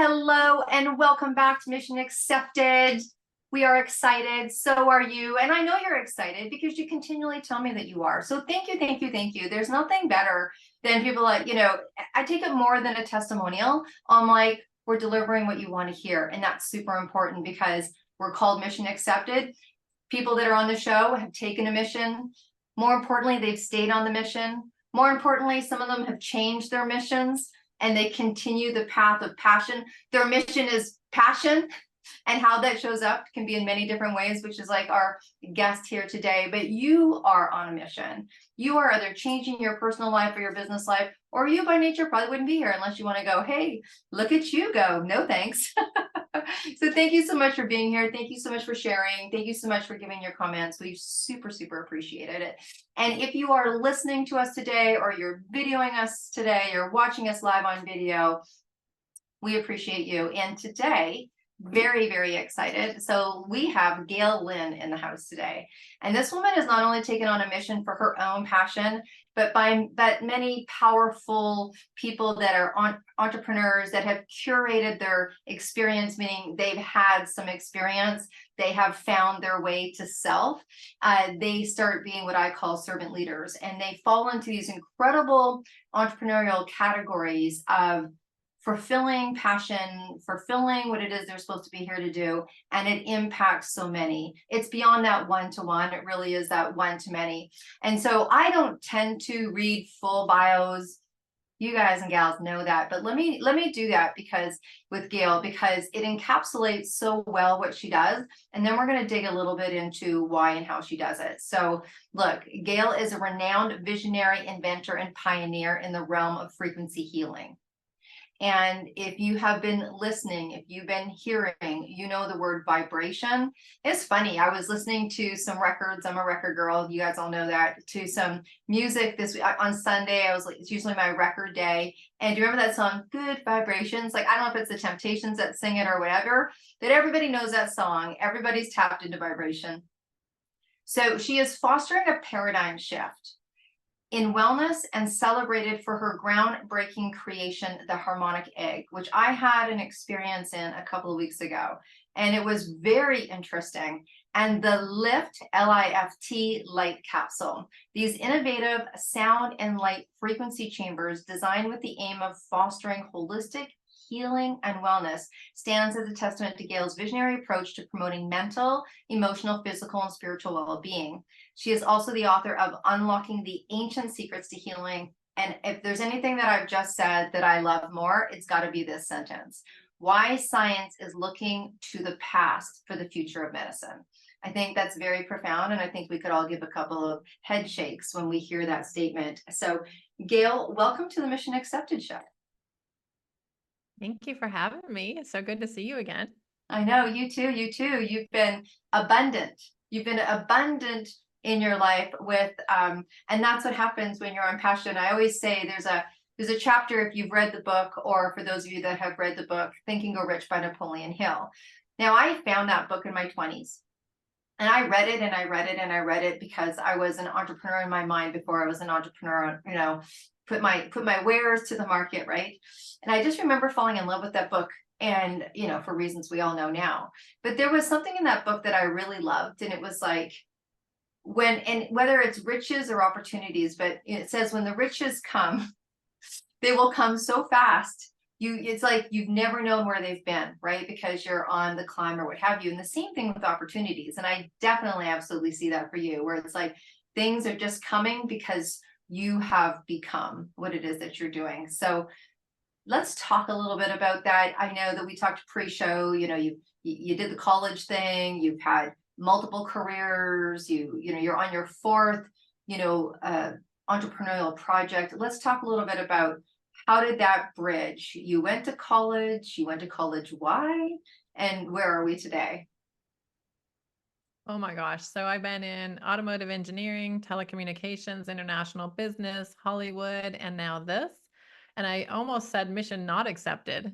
Hello and welcome back to Mission Accepted. We are excited. So are you. And I know you're excited because you continually tell me that you are. So thank you, thank you, thank you. There's nothing better than people like, I take it more than a testimonial. I'm like, we're delivering what you want to hear. And that's super important because we're called Mission Accepted. People that are on the show have taken a mission. More importantly, they've stayed on the mission. More importantly, some of them have changed their missions and they continue the path of passion. Their mission is passion, and how that shows up can be in many different ways, which is like our guest here today. But you are on a mission. You are either changing your personal life or your business life, or you by nature probably wouldn't be here unless you want to go, hey, look at you go. No, thanks. So thank you so much for being here. Thank you so much for sharing. Thank you so much for giving your comments. We super, super appreciated it. And if you are listening to us today, or you're videoing us today, or watching us live on video, we appreciate you. And today, very, very excited. So we have Gail Lynn in the house today. And this woman has not only taken on a mission for her own passion, but many powerful people that are entrepreneurs that have curated their experience, meaning they've had some experience, they have found their way to self. They start being what I call servant leaders, and they fall into these incredible entrepreneurial categories of fulfilling passion, fulfilling what it is they're supposed to be here to do, and it impacts so many. It's beyond that one-to-one. It really is that one-to-many. And so I don't tend to read full bios. You guys and gals know that, but let me do that with Gail, because it encapsulates so well what she does. And then we're going to dig a little bit into why and how she does it. So look, Gail is a renowned visionary, inventor, and pioneer in the realm of frequency healing. And if you have been listening, if you've been hearing, you know the word vibration. It's funny. I was listening to some records. I'm a record girl. You guys all know that. To some music this week on Sunday. It's usually my record day. And do you remember that song, Good Vibrations? Like, I don't know if it's the Temptations that sing it or whatever, but everybody knows that song. Everybody's tapped into vibration. So she is fostering a paradigm shift in wellness and celebrated for her groundbreaking creation, the harmonic egg, which I had an experience in a couple of weeks ago. And it was very interesting. And the Lift, L-I-F-T, light capsule. These innovative sound and light frequency chambers designed with the aim of fostering holistic healing and wellness stands as a testament to Gail's visionary approach to promoting mental, emotional, physical, and spiritual well-being. She is also the author of Unlocking the Ancient Secrets to Healing. And if there's anything that I've just said that I love more, it's got to be this sentence: why science is looking to the past for the future of medicine. I think that's very profound, and I think we could all give a couple of head shakes when we hear that statement. So, Gail, welcome to the Mission Accepted show. Thank you for having me. It's so good to see you again. I know, you too, you too. You've been abundant. You've been abundant in your life with, and that's what happens when you're on passion. I always say there's a chapter, if you've read the book, or for those of you that have read the book, Think and Grow Rich by Napoleon Hill. Now, I found that book in my 20s. And I read it and I read it and I read it because I was an entrepreneur in my mind before I was an entrepreneur, put my wares to the market, right? And I just remember falling in love with that book, and for reasons we all know now. But there was something in that book that I really loved, and it was like, whether it's riches or opportunities, but it says when the riches come, they will come so fast. It's like you've never known where they've been, right? Because you're on the climb or what have you. And the same thing with opportunities. And I definitely absolutely see that for you, where it's like things are just coming because you have become what it is that you're doing. So let's talk a little bit about that. I know that we talked pre-show, you did the college thing, you've had multiple careers, you're on your fourth, entrepreneurial project. Let's talk a little bit about, how did that bridge? You went to college, why? And where are we today? Oh my gosh. So I've been in automotive engineering, telecommunications, international business, Hollywood, and now this. And I almost said mission not accepted.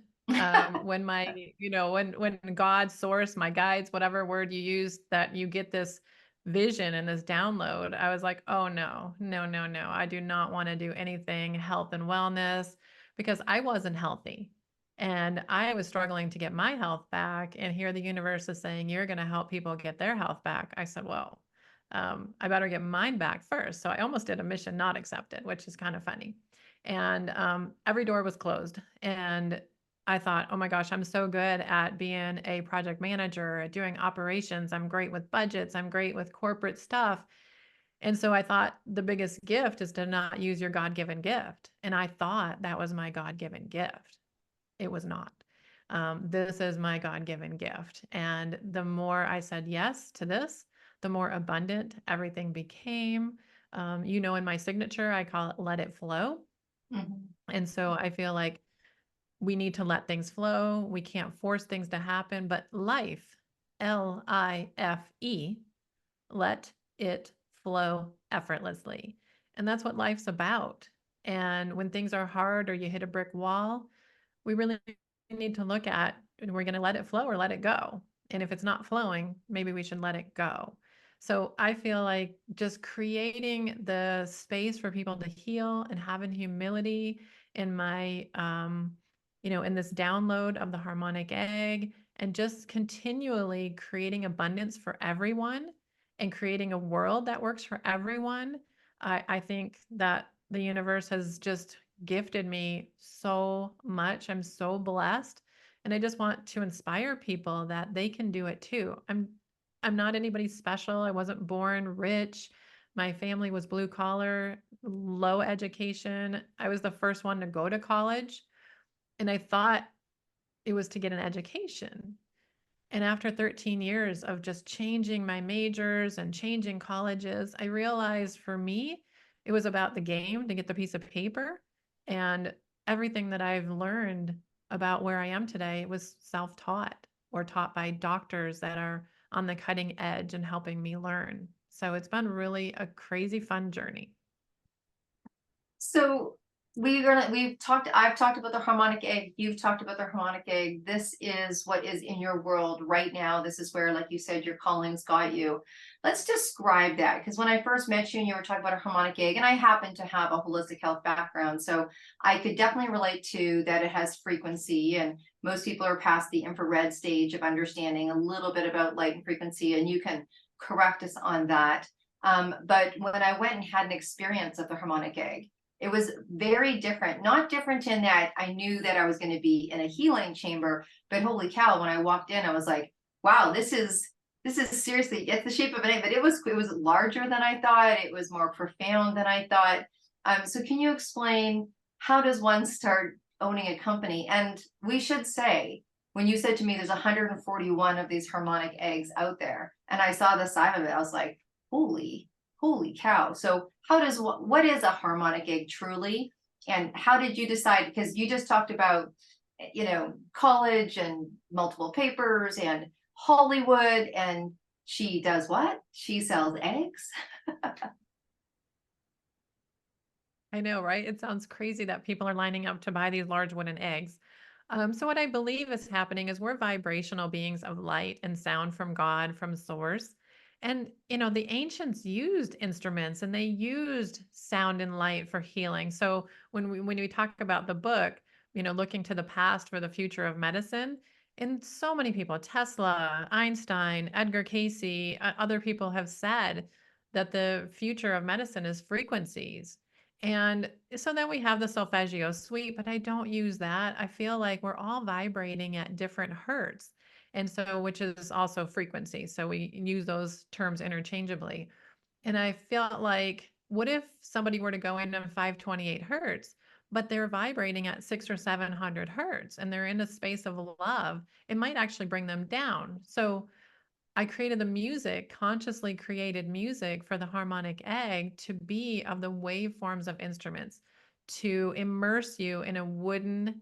When when God, source, my guides, whatever word you use, that you get this vision and this download, I was like, oh no. I do not want to do anything health and wellness, because I wasn't healthy. And I was struggling to get my health back. And here the universe is saying, you're going to help people get their health back. I said, well, I better get mine back first. So I almost did a mission not accepted, which is kind of funny. And every door was closed. And I thought, oh my gosh, I'm so good at being a project manager, at doing operations. I'm great with budgets. I'm great with corporate stuff. And so I thought the biggest gift is to not use your God given gift. And I thought that was my God given gift. It was not. This is my God given gift. And the more I said yes to this, the more abundant everything became. In my signature, I call it let it flow. Mhm. And so I feel like we need to let things flow. We can't force things to happen, but life, LIFE, let it flow effortlessly. And that's what life's about. And when things are hard or you hit a brick wall, we really need to look at, we're going to let it flow or let it go. And if it's not flowing, maybe we should let it go. So I feel like just creating the space for people to heal and having humility in my, in this download of the harmonic egg, and just continually creating abundance for everyone and creating a world that works for everyone. I think that the universe has just gifted me so much. I'm so blessed. And I just want to inspire people that they can do it too. I'm not anybody special. I wasn't born rich. My family was blue collar, low education. I was the first one to go to college. And I thought it was to get an education. And after 13 years of just changing my majors and changing colleges, I realized for me, it was about the game to get the piece of paper. And everything that I've learned about where I am today was self taught or taught by doctors that are on the cutting edge and helping me learn. So it's been really a crazy fun journey. So I've talked about the harmonic egg, you've talked about the harmonic egg. This is what is in your world right now. This is where, like you said, your calling's got you. Let's describe that, because when I first met you and you were talking about a harmonic egg, and I happen to have a holistic health background, so I could definitely relate to that. It has frequency, and most people are past the infrared stage of understanding a little bit about light and frequency, and you can correct us on that. But when I went and had an experience of the harmonic egg, it was very different. Not different in that I knew that I was going to be in a healing chamber, but holy cow, when I walked in, I was like, wow, this is seriously, it's the shape of an egg, but it was larger than I thought. It was more profound than I thought. So can you explain, how does one start owning a company? And we should say, when you said to me there's 141 of these harmonic eggs out there, and I saw the side of it, I was like, holy cow. So what is a harmonic egg truly? And how did you decide? Because you just talked about, college and multiple papers and Hollywood, and she does what? She sells eggs. I know, right? It sounds crazy that people are lining up to buy these large wooden eggs. So what I believe is happening is we're vibrational beings of light and sound from God, from source. And, the ancients used instruments and they used sound and light for healing. So when we talk about the book, looking to the past for the future of medicine, and so many people, Tesla, Einstein, Edgar Casey, other people have said that the future of medicine is frequencies. And so then we have the solfeggio suite, but I don't use that. I feel like we're all vibrating at different hertz. And so, which is also frequency. So we use those terms interchangeably. And I felt like, what if somebody were to go in on 528 hertz, but they're vibrating at 600 or 700 hertz and they're in a space of love? It might actually bring them down. So I created the music, consciously created music for the harmonic egg to be of the waveforms of instruments, to immerse you in a wooden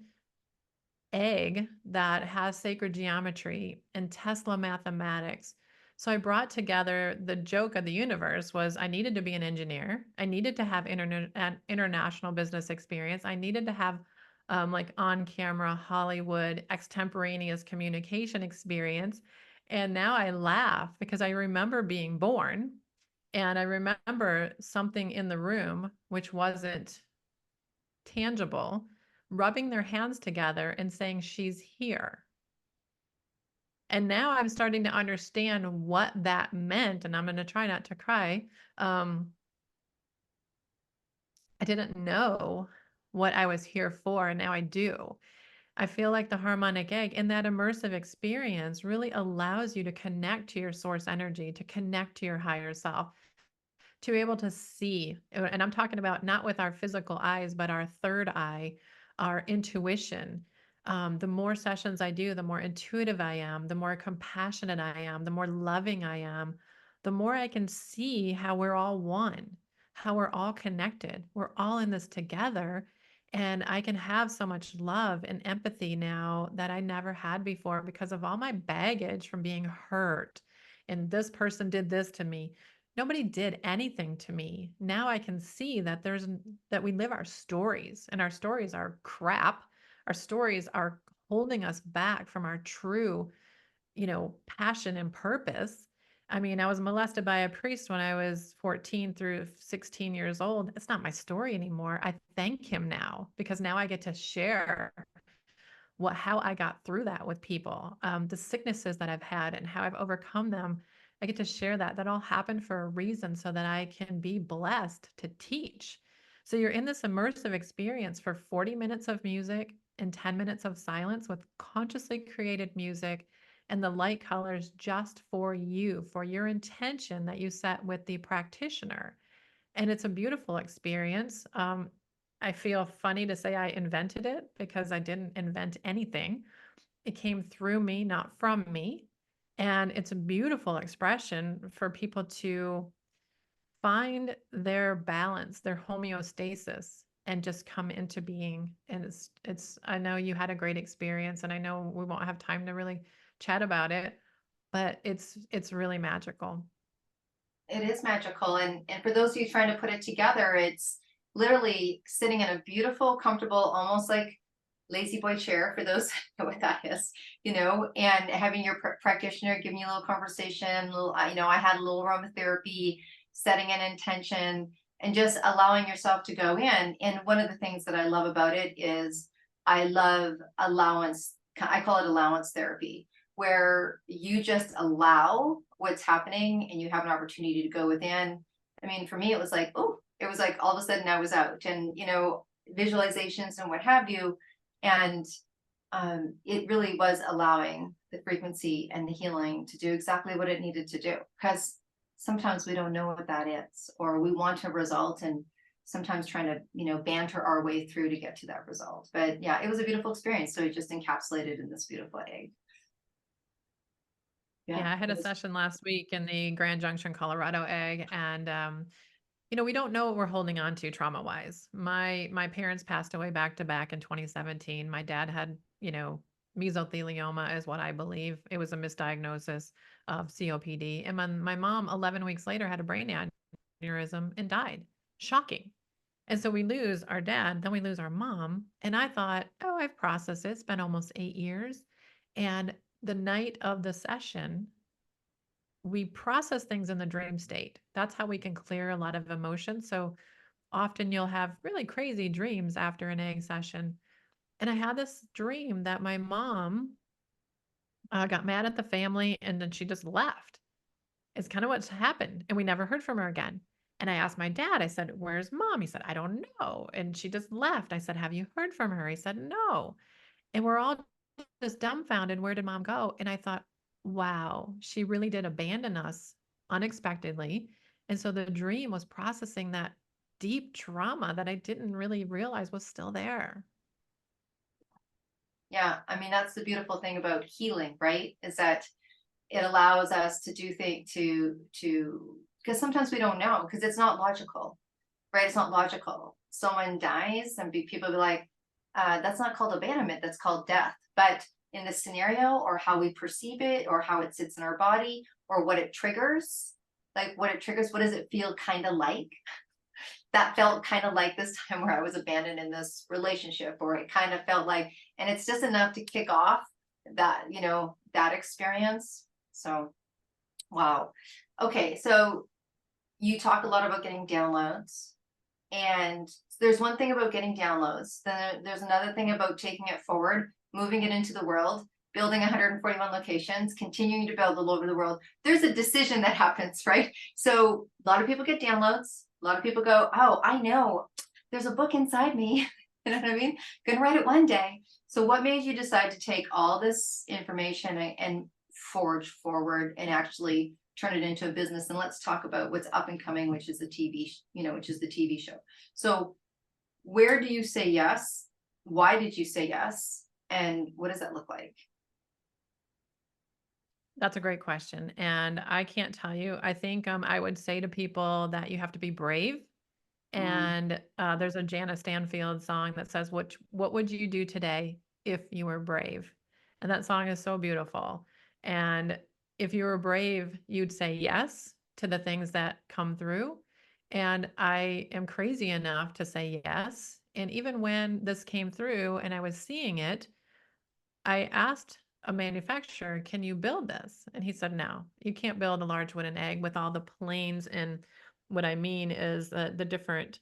egg that has sacred geometry and Tesla mathematics. So I brought together, the joke of the universe was I needed to be an engineer. I needed to have international business experience. I needed to have like on camera Hollywood extemporaneous communication experience. And now I laugh because I remember being born and I remember something in the room which wasn't tangible, rubbing their hands together and saying, she's here. And now I'm starting to understand what that meant. And I'm going to try not to cry. I didn't know what I was here for, and now I do. I feel like the harmonic egg in that immersive experience really allows you to connect to your source energy, to connect to your higher self, to be able to see. And I'm talking about not with our physical eyes, but our third eye, our intuition. The more sessions I do, the more intuitive I am, the more compassionate I am, the more loving I am, the more I can see how we're all one, how we're all connected. We're all in this together. And I can have so much love and empathy now that I never had before because of all my baggage from being hurt. And this person did this to me. Nobody did anything to me. Now I can see that that we live our stories, and our stories are crap. Our stories are holding us back from our true, passion and purpose. I mean, I was molested by a priest when I was 14 through 16 years old. It's not my story anymore. I thank him now because now I get to share how I got through that with people, the sicknesses that I've had and how I've overcome them. I get to share that. That all happened for a reason so that I can be blessed to teach. So you're in this immersive experience for 40 minutes of music and 10 minutes of silence with consciously created music and the light colors just for you, for your intention that you set with the practitioner. And it's a beautiful experience. I feel funny to say I invented it because I didn't invent anything. It came through me, not from me. And it's a beautiful expression for people to find their balance, their homeostasis, and just come into being. And I know you had a great experience, and I know we won't have time to really chat about it, but it's really magical. It is magical. And for those of you trying to put it together, it's literally sitting in a beautiful, comfortable, almost like lazy boy chair, for those who know what that is, and having your practitioner giving you a little conversation, I had a little aromatherapy, setting an intention, and just allowing yourself to go in. And one of the things that I love about it is I love allowance. I call it allowance therapy, where you just allow what's happening and you have an opportunity to go within. I mean, for me, it was like, all of a sudden I was out, and, visualizations and what have you. And it really was allowing the frequency and the healing to do exactly what it needed to do. Because sometimes we don't know what that is, or we want a result, and sometimes trying to, banter our way through to get to that result. But yeah, it was a beautiful experience. So it just encapsulated in this beautiful egg. Yeah, I had a session last week in the Grand Junction, Colorado egg, and we don't know what we're holding on to trauma-wise. My parents passed away back to back in 2017. My dad had, mesothelioma is what I believe. It was a misdiagnosis of COPD. And my mom, 11 weeks later, had a brain aneurysm and died. Shocking. And so we lose our dad, then we lose our mom. And I thought, oh, I've processed it. It's been almost 8 years. And the night of the session, we process things in the dream state. That's how we can clear a lot of emotion. So often you'll have really crazy dreams after an egg session. And I had this dream that my mom got mad at the family and then she just left. It's kind of what's happened. And we never heard from her again. And I asked my dad, I said, where's mom? He said, I don't know. And she just left. I said, have you heard from her? He said, no. And we're all just dumbfounded. Where did mom go? And I thought, wow, she really did abandon us unexpectedly. And so the dream was processing that deep trauma that I didn't really realize was still there. Yeah, I mean, that's the beautiful thing about healing, right? Is that it allows us to do things because sometimes we don't know, because it's not logical, right? It's not logical. Someone dies and people be like, that's not called abandonment, that's called death. But in this scenario, or how we perceive it, or how it sits in our body, or what it triggers, what does it feel kind of like? That felt kind of like this time where I was abandoned in this relationship, or it kind of felt like, and it's just enough to kick off that, that experience. So, wow. Okay. So you talk a lot about getting downloads. And there's one thing about getting downloads. Then there's another thing about taking it forward, moving it into the world, building 141 locations, continuing to build all over the world. There's a decision that happens, right? So a lot of people get downloads. A lot of people go, oh, I know, there's a book inside me. You know what I mean? Gonna write it one day. So what made you decide to take all this information and forge forward and actually turn it into a business? And let's talk about what's up and coming, which is the TV, which is the TV show. So where do you say yes? Why did you say yes? And what does that look like? That's a great question. And I can't tell you. I think I would say to people that you have to be brave. Mm, And there's a Janice Stanfield song that says, what would you do today if you were brave? And that song is so beautiful. And if you were brave, you'd say yes to the things that come through. And I am crazy enough to say yes. And even when this came through and I was seeing it, I asked a manufacturer, can you build this? And he said, no, you can't build a large wooden egg with all the planes. And what I mean is the different,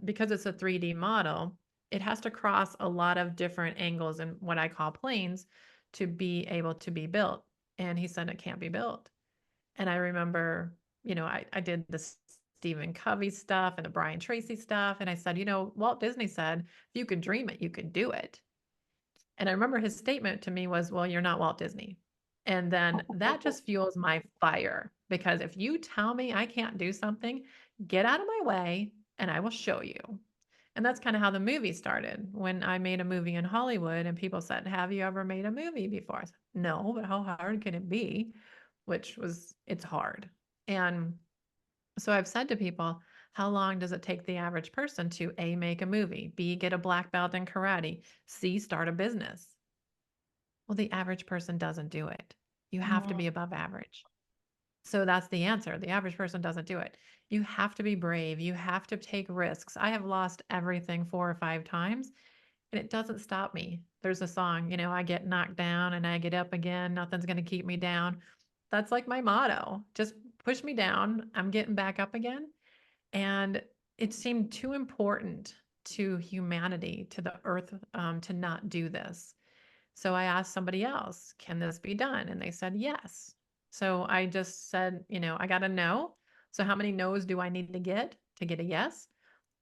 because it's a 3D model, it has to cross a lot of different angles and what I call planes to be able to be built. And he said, it can't be built. And I remember, I did the Stephen Covey stuff and the Brian Tracy stuff. And I said, Walt Disney said, if you could dream it, you could do it. And I remember his statement to me was, well, you're not Walt Disney. And then that just fuels my fire because if you tell me I can't do something, get out of my way and I will show you. And that's kind of how the movie started when I made a movie in Hollywood and people said, have you ever made a movie before? I said, no, but how hard can it be? It's hard. And so I've said to people, how long does it take the average person to A, make a movie, B, get a black belt in karate, C, start a business? Well, the average person doesn't do it. You have to mm, be above average. So that's the answer. The average person doesn't do it. You have to be brave. You have to take risks. I have lost everything 4 or 5 times and it doesn't stop me. There's a song, I get knocked down and I get up again. Nothing's going to keep me down. That's like my motto. Just push me down. I'm getting back up again. And it seemed too important to humanity, to the earth, to not do this. So I asked somebody else, can this be done? And they said yes. So I just said, I got a no. So how many no's do I need to get a yes?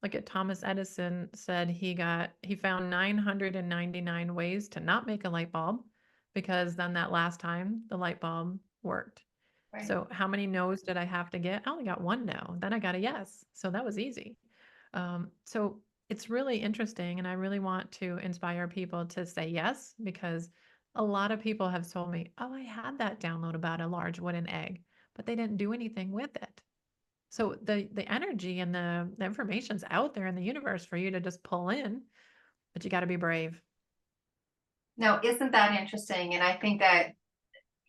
Look at Thomas Edison said he found 999 ways to not make a light bulb because then that last time the light bulb worked. right. So how many no's did I have to get? I only got one no. Then I got a yes. So that was easy. So it's really interesting. And I really want to inspire people to say yes, because a lot of people have told me, oh, I had that download about a large wooden egg, but they didn't do anything with it. So the energy and the information's out there in the universe for you to just pull in, but you got to be brave. Now, isn't that interesting? And I think that,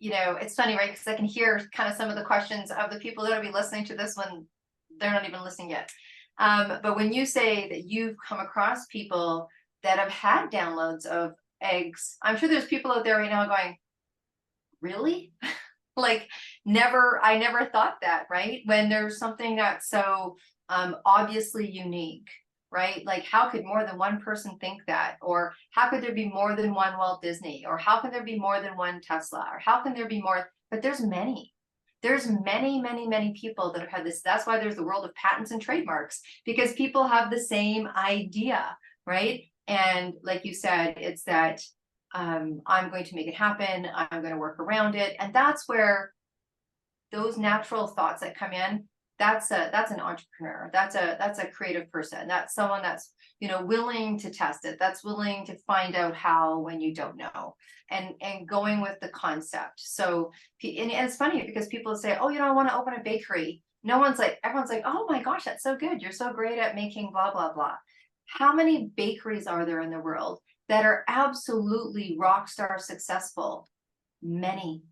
it's funny, right? Because I can hear kind of some of the questions of the people that will be listening to this when they're not even listening yet. But when you say that you've come across people that have had downloads of eggs, I'm sure there's people out there right now going, really? Like, I never thought that, right? When there's something that's so obviously unique, right? Like, how could more than one person think that? Or how could there be more than one Walt Disney? Or how can there be more than one Tesla? Or how can there be more? But there's many. There's many, many, many people that have had this. That's why there's the world of patents and trademarks, because people have the same idea, right? And like you said, it's that I'm going to make it happen. I'm going to work around it. And that's where those natural thoughts that come in, that's an entrepreneur. That's a creative person. That's someone that's, willing to test it. That's willing to find out how when you don't know, and going with the concept. So, and it's funny because people say, oh, I want to open a bakery. Everyone's like, oh my gosh, that's so good. You're so great at making blah, blah, blah. How many bakeries are there in the world that are absolutely rock star successful? Many,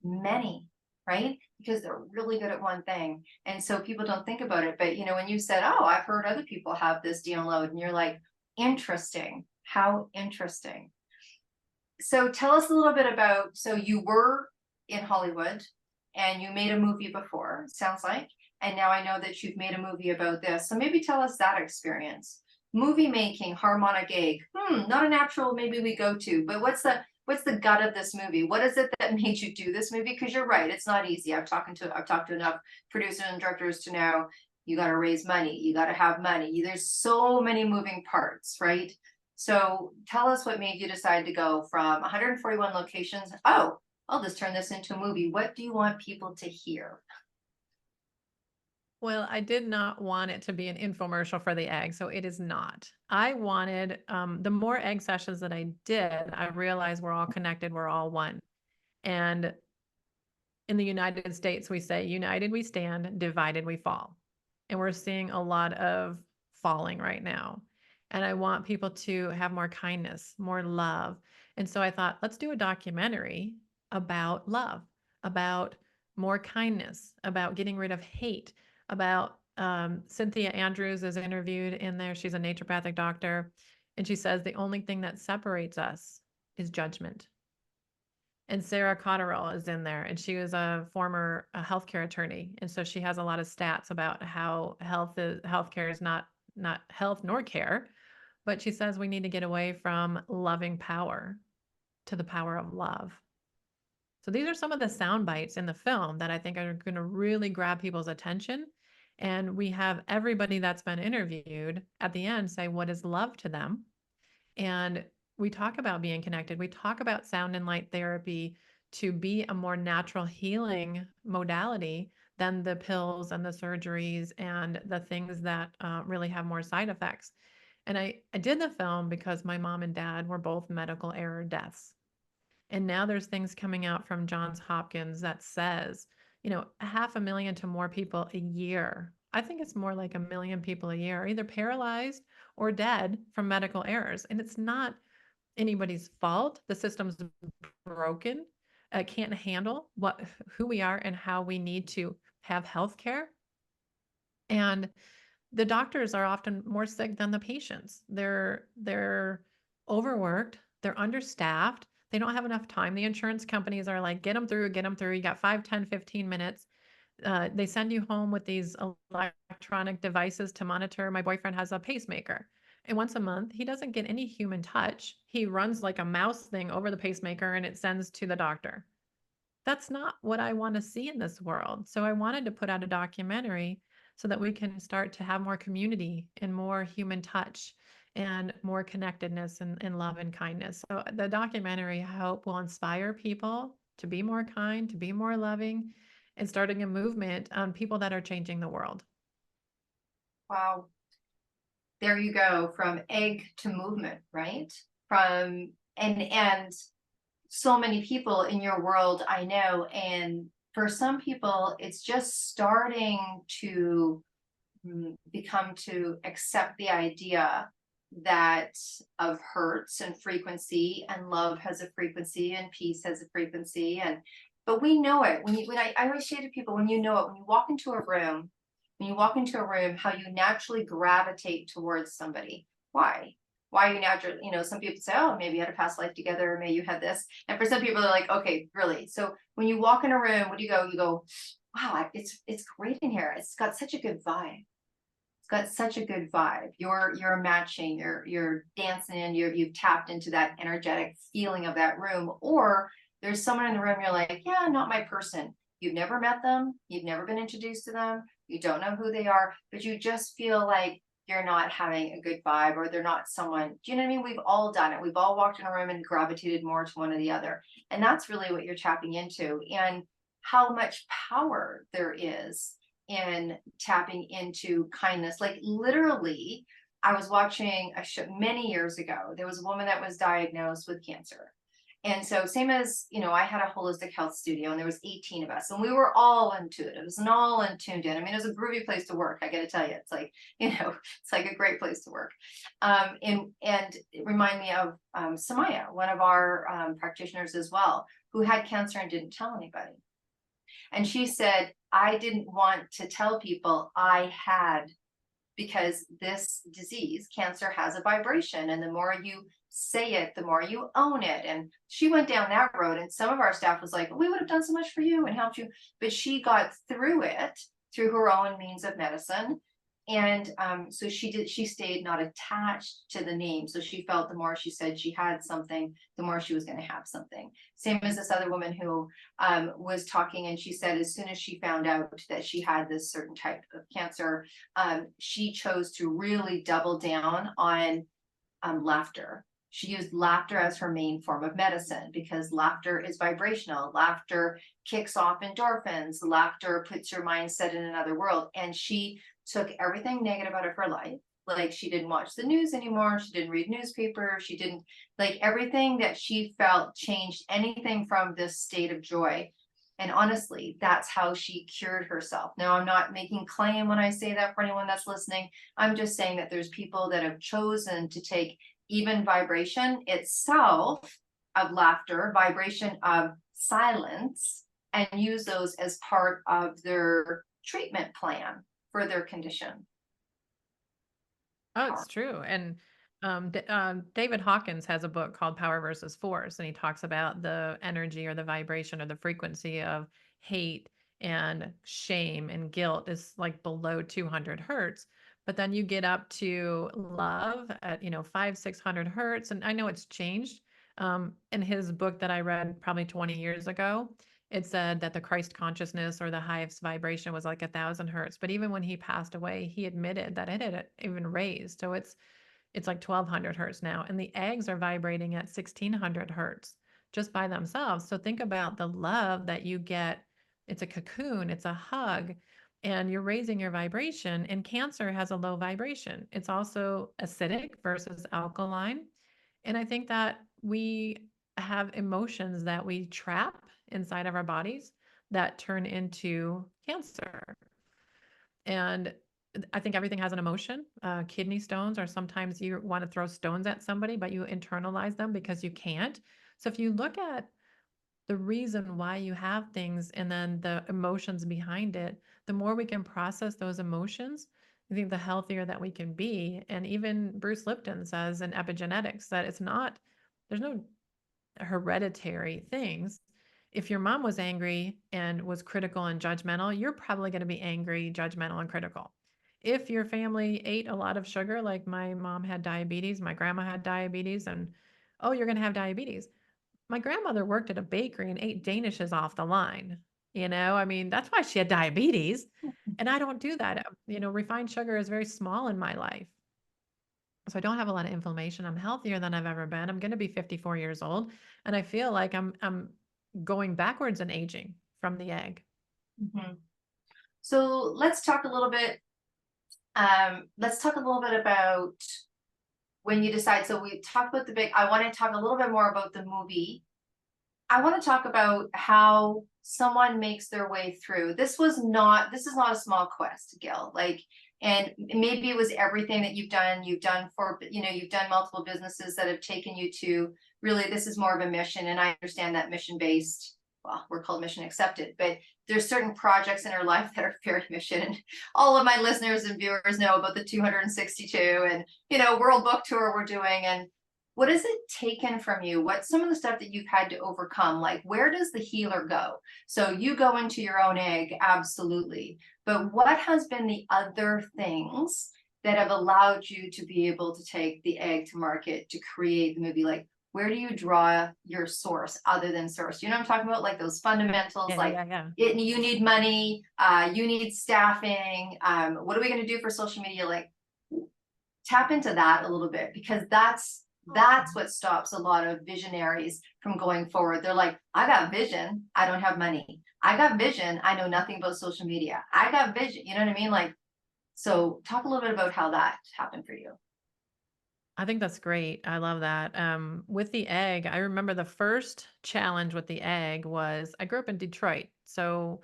many, right? Because they're really good at one thing. And so people don't think about it. But, when you said, oh, I've heard other people have this download, and you're like, interesting. How interesting. So tell us a little bit about, so you were in Hollywood and you made a movie before, it sounds like. and now I know that you've made a movie about this. So maybe tell us that experience. Movie making, harmonic egg. Not a natural maybe we go to, but what's the gut of this movie? What is it that made you do this movie? Because you're right, it's not easy. I've talked to enough producers and directors to know you got to raise money, you got to have money. There's so many moving parts, right? So tell us what made you decide to go from 141 locations. Oh, I'll just turn this into a movie. What do you want people to hear? Well, I did not want it to be an infomercial for the egg, so it is not. I wanted the more egg sessions that I did, I realized we're all connected, we're all one. And in the United States, we say, united we stand, divided we fall. And we're seeing a lot of falling right now. And I want people to have more kindness, more love. And so I thought, let's do a documentary about love, about more kindness, about getting rid of hate, about Cynthia Andrews is interviewed in there. She's a naturopathic doctor. And she says the only thing that separates us is judgment. And Sarah Cotterill is in there, and she was a former healthcare attorney, and so she has a lot of stats about how healthcare is not health nor care, but she says we need to get away from loving power to the power of love. So these are some of the sound bites in the film that I think are going to really grab people's attention. And we have everybody that's been interviewed at the end say what is love to them. And we talk about being connected. We talk about sound and light therapy to be a more natural healing modality than the pills and the surgeries and the things that really have more side effects. And I did the film because my mom and dad were both medical error deaths. And now there's things coming out from Johns Hopkins that says, 500,000 to more people a year. I think it's more like 1 million people a year are either paralyzed or dead from medical errors. And it's not anybody's fault. The system's broken. It can't handle who we are and how we need to have health care. And the doctors are often more sick than the patients. They're overworked, they're understaffed, they don't have enough time. The insurance companies are like, get them through. You got 5, 10, 15 minutes. They send you home with these electronic devices to monitor. My boyfriend has a pacemaker. And once a month, he doesn't get any human touch. He runs like a mouse thing over the pacemaker and it sends to the doctor. That's not what I want to see in this world. So I wanted to put out a documentary so that we can start to have more community and more human touch and more connectedness and love and kindness. So the documentary, I hope, will inspire people to be more kind, to be more loving, and starting a movement on people that are changing the world. Wow. There you go, from egg to movement, right? And so many people in your world I know, and for some people it's just starting to become to accept the idea that of hurts and frequency, and love has a frequency and peace has a frequency. And but we know it when I always say to people, when you know it, when you walk into a room, how you naturally gravitate towards somebody. Why you naturally, some people say, oh, maybe you had a past life together, or maybe you had this. And for some people, they're like, okay, really? So when you walk in a room, what do you go? You go, wow, it's great in here. It's got such a good vibe. It's got such a good vibe. You're matching, you're dancing in, you've tapped into that energetic feeling of that room. Or there's someone in the room, you're like, yeah, not my person. You've never met them, you've never been introduced to them, you don't know who they are, but you just feel like you're not having a good vibe, or they're not someone. Do you know what I mean? We've all done it. We've all walked in a room and gravitated more to one or the other. And that's really what you're tapping into, and how much power there is in tapping into kindness. Like literally, I was watching a show many years ago. There was a woman that was diagnosed with cancer. And so same as, I had a holistic health studio, and there was 18 of us, and we were all intuitive. It was an all in tuned in. I mean, it was a groovy place to work. I got to tell you, it's like, it's like a great place to work. And it reminded me of Samaya, one of our practitioners as well, who had cancer and didn't tell anybody. And she said, I didn't want to tell people I had, because this disease, cancer, has a vibration. And the more you say it, the more you own it. And she went down that road. And some of our staff was like, we would have done so much for you and helped you. But she got through it through her own means of medicine. And so she stayed not attached to the name. So she felt the more she said she had something, the more she was going to have something. Same as this other woman who was talking, and she said as soon as she found out that she had this certain type of cancer, she chose to really double down on laughter. She used laughter as her main form of medicine because laughter is vibrational. Laughter kicks off endorphins. Laughter puts your mindset in another world. And she took everything negative out of her life. Like she didn't watch the news anymore. She didn't read newspapers. She didn't, like, everything that she felt changed anything from this state of joy. And honestly, that's how she cured herself. Now, I'm not making claim when I say that for anyone that's listening. I'm just saying that there's people that have chosen to take even vibration itself of laughter, vibration of silence, and use those as part of their treatment plan for their condition. Oh, it's true. And David Hawkins has a book called Power versus Force, and he talks about the energy or the vibration or the frequency of hate and shame and guilt is like below 200 hertz. But then you get up to love at, 600 hertz. And I know it's changed. In his book that I read probably 20 years ago, it said that the Christ consciousness or the highest vibration was like 1,000 hertz. But even when he passed away, he admitted that it had even raised. So it's like 1,200 hertz now, and the eggs are vibrating at 1,600 hertz just by themselves. So think about the love that you get. It's a cocoon, it's a hug, and you're raising your vibration. And cancer has a low vibration. It's also acidic versus alkaline. And I think that we have emotions that we trap inside of our bodies that turn into cancer. And I think everything has an emotion. Kidney stones are sometimes you want to throw stones at somebody, but you internalize them because you can't. So if you look at the reason why you have things and then the emotions behind it, the more we can process those emotions, I think the healthier that we can be. And even Bruce Lipton says in epigenetics that there's no hereditary things. If your mom was angry and was critical and judgmental, you're probably going to be angry, judgmental, and critical. If your family ate a lot of sugar, like my mom had diabetes, my grandma had diabetes, and oh, you're going to have diabetes. My grandmother worked at a bakery and ate Danishes off the line. I mean, that's why she had diabetes. And I don't do that. Refined sugar is very small in my life. So I don't have a lot of inflammation. I'm healthier than I've ever been. I'm going to be 54 years old, and I feel like I'm going backwards in aging from the egg. Mm-hmm. So let's talk a little bit. Let's talk a little bit about when you decide. So we talked about the big. I want to talk a little bit more about the movie. I want to talk about how someone makes their way through. This is not a small quest, Gail. And maybe it was everything that you've done. You've done multiple businesses that have taken you to really, this is more of a mission. And I understand that mission based, well, we're called mission accepted, but there's certain projects in our life that are very mission. All of my listeners and viewers know about the 262 and, World Book Tour we're doing. And what has it taken from you? What's some of the stuff that you've had to overcome? Like, where does the healer go? So you go into your own egg, absolutely. But what has been the other things that have allowed you to be able to take the egg to market to create the movie? Like, where do you draw your source other than source? You know what I'm talking about? Like those fundamentals, you need money, you need staffing. What are we going to do for social media? Like, tap into that a little bit, because that's what stops a lot of visionaries from going forward. They're like, I got vision, I don't have money. I got vision, I know nothing about social media. I got vision, you know what I mean? Like, so talk a little bit about how that happened for you. I think that's great. I love that. With the egg, I remember the first challenge with the egg was I grew up in Detroit. So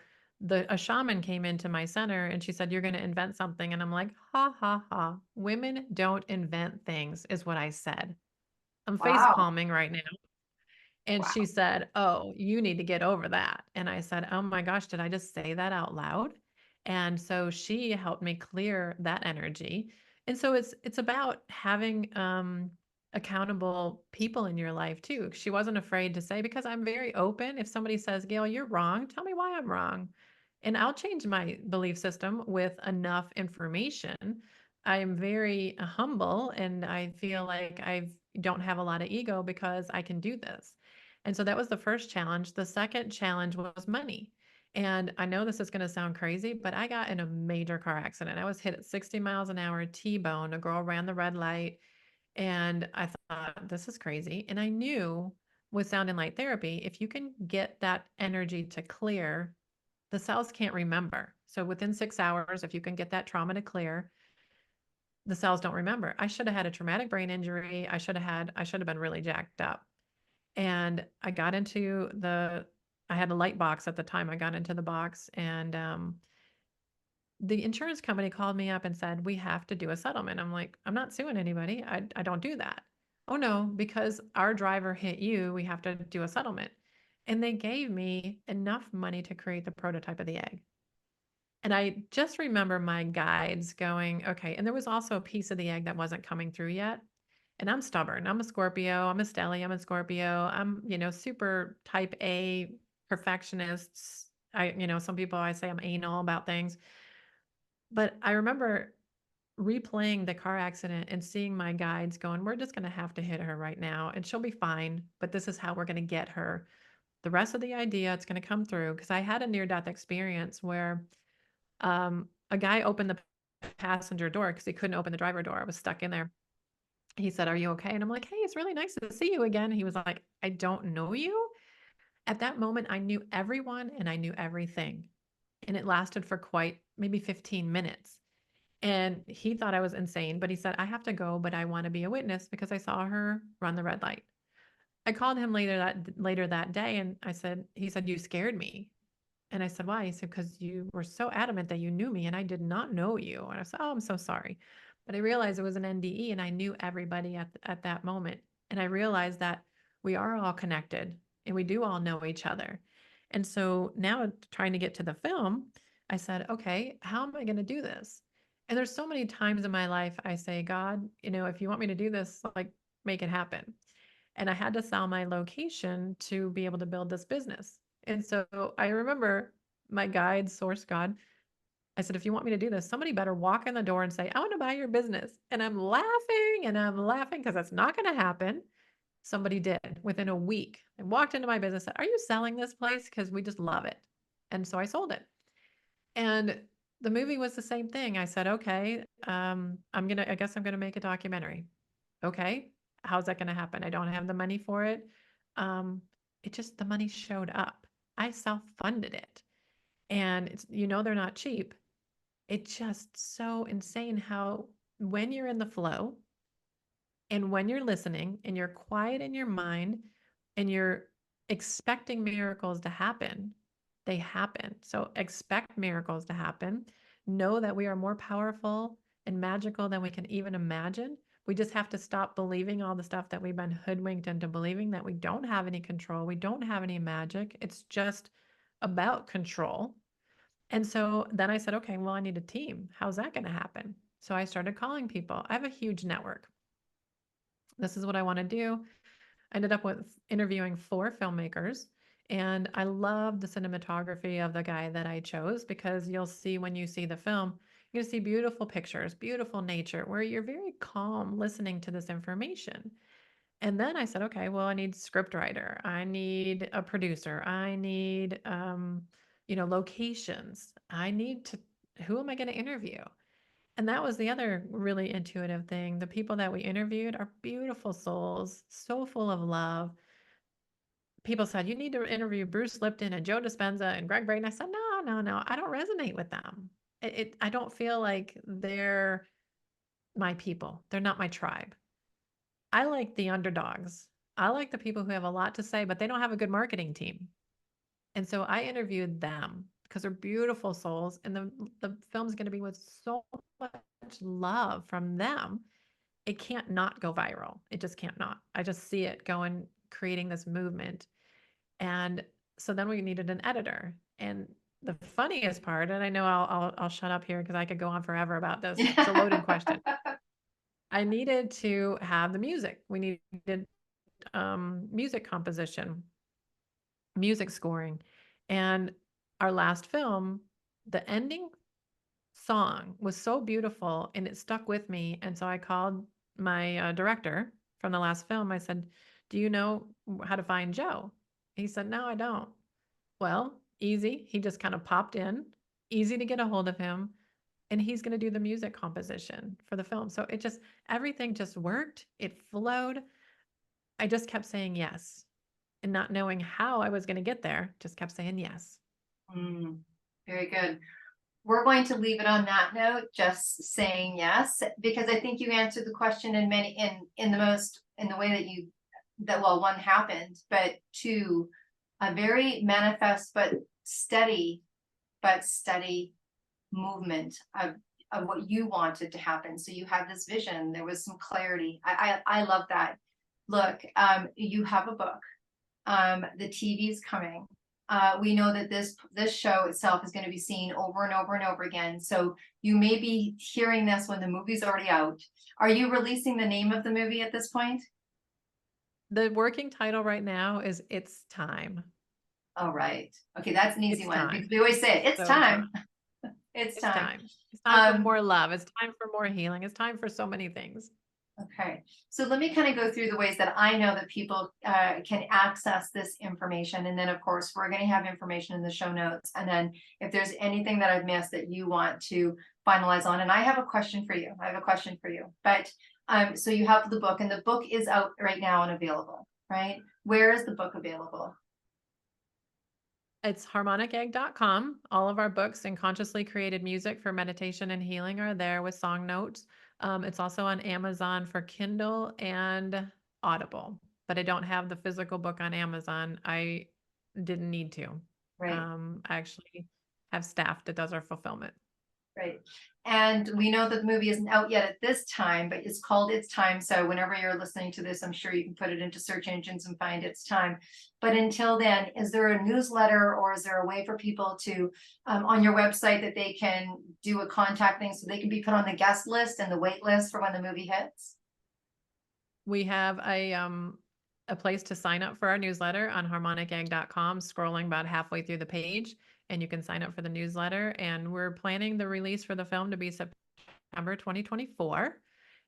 a shaman came into my center and she said, "You're going to invent something." And I'm like, ha, ha, ha. Women don't invent things, is what I said. I'm face Wow. palming right now. And Wow. she said, "Oh, you need to get over that." And I said, "Oh my gosh, did I just say that out loud?" And so she helped me clear that energy. And so it's about having accountable people in your life too. She wasn't afraid to say, because I'm very open. If somebody says, "Gail, you're wrong," tell me why I'm wrong. And I'll change my belief system with enough information. I am very humble and I feel like I don't have a lot of ego because I can do this. And so that was the first challenge. The second challenge was money. And I know this is going to sound crazy, but I got in a major car accident. I was hit at 60 miles an hour, T-bone. A girl ran the red light. And I thought, this is crazy. And I knew with sound and light therapy, if you can get that energy to clear, the cells can't remember. So within 6 hours, if you can get that trauma to clear, the cells don't remember. I should have had a traumatic brain injury. I should have been really jacked up. And I had a light box at the time. I got into the box and the insurance company called me up and said, we have to do a settlement. I'm like, I'm not suing anybody. I don't do that. Oh no, because our driver hit you, we have to do a settlement. And they gave me enough money to create the prototype of the egg. And I just remember my guides going, okay. And there was also a piece of the egg that wasn't coming through yet. And I'm stubborn. I'm a Scorpio. I'm a Stelly. I'm a Scorpio. I'm, super type A perfectionists. Some people I say I'm anal about things. But I remember replaying the car accident and seeing my guides going, we're just going to have to hit her right now and she'll be fine. But this is how we're going to get her. The rest of the idea, it's going to come through. Because I had a near death experience where a guy opened the passenger door because he couldn't open the driver door. I was stuck in there. He said, are you okay? And I'm like, hey, it's really nice to see you again. He was like, I don't know you. At that moment, I knew everyone and I knew everything. And it lasted for quite maybe 15 minutes. And he thought I was insane, but he said, I have to go, but I want to be a witness because I saw her run the red light. I called him later that day and he said, you scared me. And I said, why? He said, because you were so adamant that you knew me and I did not know you. And I said, oh, I'm so sorry. But I realized it was an NDE and I knew everybody at that moment. And I realized that we are all connected and we do all know each other. And so now trying to get to the film, I said, okay, how am I going to do this? And there's so many times in my life I say, God, if you want me to do this, like make it happen. And I had to sell my location to be able to build this business. And so I remember my guide, source God, I said, if you want me to do this, somebody better walk in the door and say, I want to buy your business. And I'm laughing because that's not going to happen. Somebody did within a week. I walked into my business, said, are you selling this place? Because we just love it. And so I sold it. And the movie was the same thing. I said, okay, I guess I'm going to make a documentary. Okay. How's that going to happen? I don't have the money for it. The money showed up. I self-funded it. And they're not cheap. It's just so insane how when you're in the flow and when you're listening and you're quiet in your mind and you're expecting miracles to happen, they happen. So expect miracles to happen. Know that we are more powerful and magical than we can even imagine. We just have to stop believing all the stuff that we've been hoodwinked into believing, that we don't have any control. We don't have any magic. It's just about control. And so then I said, okay, well, I need a team. How's that going to happen? So I started calling people. I have a huge network. This is what I want to do. I ended up with interviewing 4 filmmakers. And I love the cinematography of the guy that I chose because you'll see when you see the film, you're going to see beautiful pictures, beautiful nature, where you're very calm listening to this information. And then I said, okay, well, I need script writer. I need a producer. I need, locations. Who am I going to interview? And that was the other really intuitive thing. The people that we interviewed are beautiful souls, so full of love. People said, you need to interview Bruce Lipton and Joe Dispenza and Greg Braden. I said, no, I don't resonate with them. I don't feel like they're my people. They're not my tribe. I like the underdogs. I like the people who have a lot to say, but they don't have a good marketing team. And so I interviewed them because they're beautiful souls. And the film's going to be with so much love from them. It can't not go viral. It just can't not. I just see it going, creating this movement. And so then we needed an editor. And the funniest part, and I know I'll shut up here because I could go on forever about this. It's a loaded question. I needed to have the music. We needed music composition, music scoring. And our last film, the ending song was so beautiful and it stuck with me. And so I called my director from the last film. I said, "Do you know how to find Joe?" He said, "No, I don't." Well, easy. He just kind of popped in, easy to get a hold of him, and he's going to do the music composition for the film. So it just, everything just worked. It flowed. I just kept saying yes and not knowing how I was going to get there, just kept saying yes. Mm, very good. We're going to leave it on that note, just saying yes, because I think you answered the question in many, in the most, in the way that you, that, well, one happened, but two, a very manifest but steady movement of what you wanted to happen. So you had this vision, there was some clarity. I love that. Look, you have a book. The TV's coming. We know that this show itself is going to be seen over and over and over again. So you may be hearing this when the movie's already out. Are you releasing the name of the movie at this point? The working title right now is It's Time. All right. Okay, that's an easy It's one time. because we always say it. It's So it's time. It's It's time. time. It's time for more love. It's time for more healing. It's time for so many things. Okay, so let me kind of go through the ways that I know that people can access this information. And then, of course, we're going to have information in the show notes. And then if there's anything that I've missed that you want to finalize on, and I have a question for you. I have a question for you. But so you have the book, and the book is out right now and available, right? Where is the book available? It's harmonicegg.com. All of our books and consciously created music for meditation and healing are there with song notes. It's also on Amazon for Kindle and Audible, but I don't have the physical book on Amazon. I didn't need to. Right. I actually have staff that does our fulfillment. Right. And we know that the movie isn't out yet at this time, but it's called It's Time. So whenever you're listening to this, I'm sure you can put it into search engines and find It's Time. But until then, is there a newsletter or is there a way for people to, on your website, that they can do a contact thing so they can be put on the guest list and the wait list for when the movie hits? We have a place to sign up for our newsletter on harmonicegg.com, scrolling about halfway through the page, and you can sign up for the newsletter. And we're planning the release for the film to be September 2024.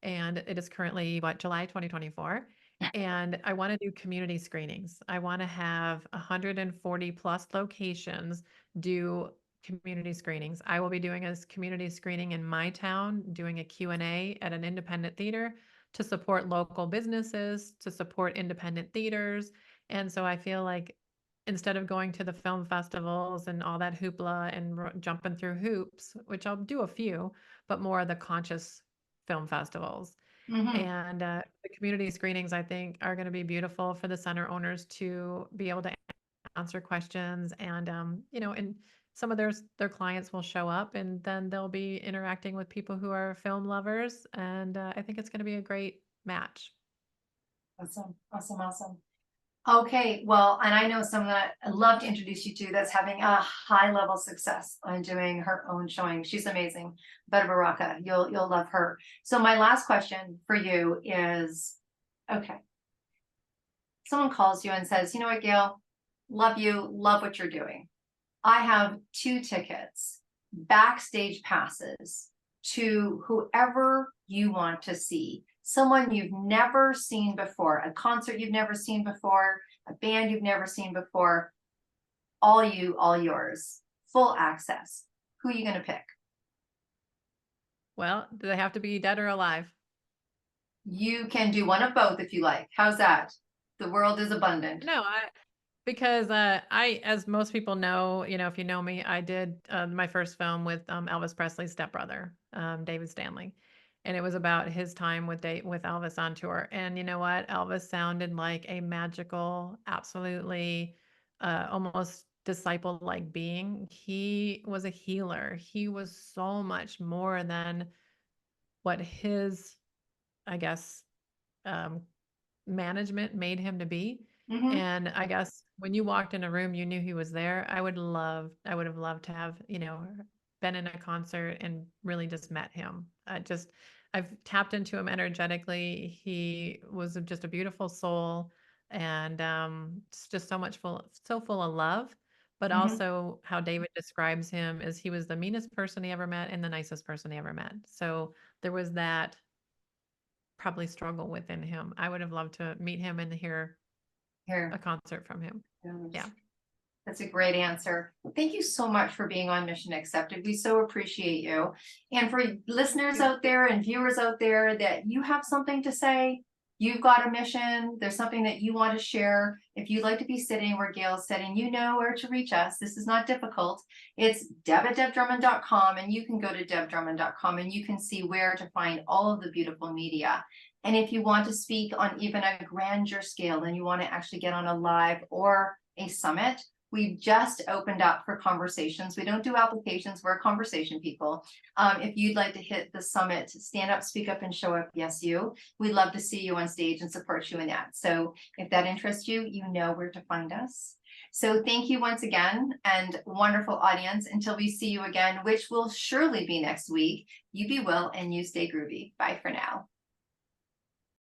And it is currently July 2024. And I want to do community screenings. I want to have 140 plus locations do community screenings. I will be doing a community screening in my town, doing a Q&A at an independent theater to support local businesses, to support independent theaters. And so I feel like instead of going to the film festivals and all that hoopla and jumping through hoops, which I'll do a few, but more of the conscious film festivals. Mm-hmm. And the community screenings, I think, are going to be beautiful for the center owners to be able to answer questions. And, and some of their clients will show up and then they'll be interacting with people who are film lovers. And I think it's going to be a great match. Awesome. Awesome. Awesome. Okay, well, and I know someone that I'd love to introduce you to that's having a high level success on doing her own showing. She's amazing. Betta Baraka, you'll love her. So my last question for you is, okay, someone calls you and says, you know what, Gail, love you, love what you're doing. I have 2 tickets, backstage passes to whoever you want to see. Someone you've never seen before, a concert you've never seen before, a band you've never seen before, all yours, full access. Who are you going to pick? Well, do they have to be dead or alive? You can do one of both if you like. How's that? The world is abundant. No, because as most people know, if you know me, I did my first film with Elvis Presley's stepbrother, David Stanley. And it was about his time with Elvis on tour. And you know what? Elvis sounded like a magical, absolutely almost disciple-like being. He was a healer. He was so much more than what his, I guess, um, management made him to be. Mm-hmm. And I guess when you walked in a room, you knew he was there. I would have loved to have, been in a concert and really just met him. I've tapped into him energetically. He was just a beautiful soul and it's just so full of love. but Mhm. also how David describes him is he was the meanest person he ever met and the nicest person he ever met. So there was that probably struggle within him. I would have loved to meet him and hear a Here. concert from him. Yes. Yeah. That's a great answer. Thank you so much for being on Mission Accepted. We so appreciate you. And for listeners out there and viewers out there that you have something to say, you've got a mission, there's something that you want to share. If you'd like to be sitting where Gail's sitting, you know where to reach us. This is not difficult. It's deb@debdrummond.com, and you can go to debdrummond.com and you can see where to find all of the beautiful media. And if you want to speak on even a grandeur scale and you want to actually get on a live or a summit, we've just opened up for conversations. We don't do applications, we're conversation people. If you'd like to hit the summit, stand up, speak up, and show up, yes, you. We'd love to see you on stage and support you in that. So if that interests you, you know where to find us. So thank you once again, and wonderful audience. Until we see you again, which will surely be next week, you be well and you stay groovy. Bye for now.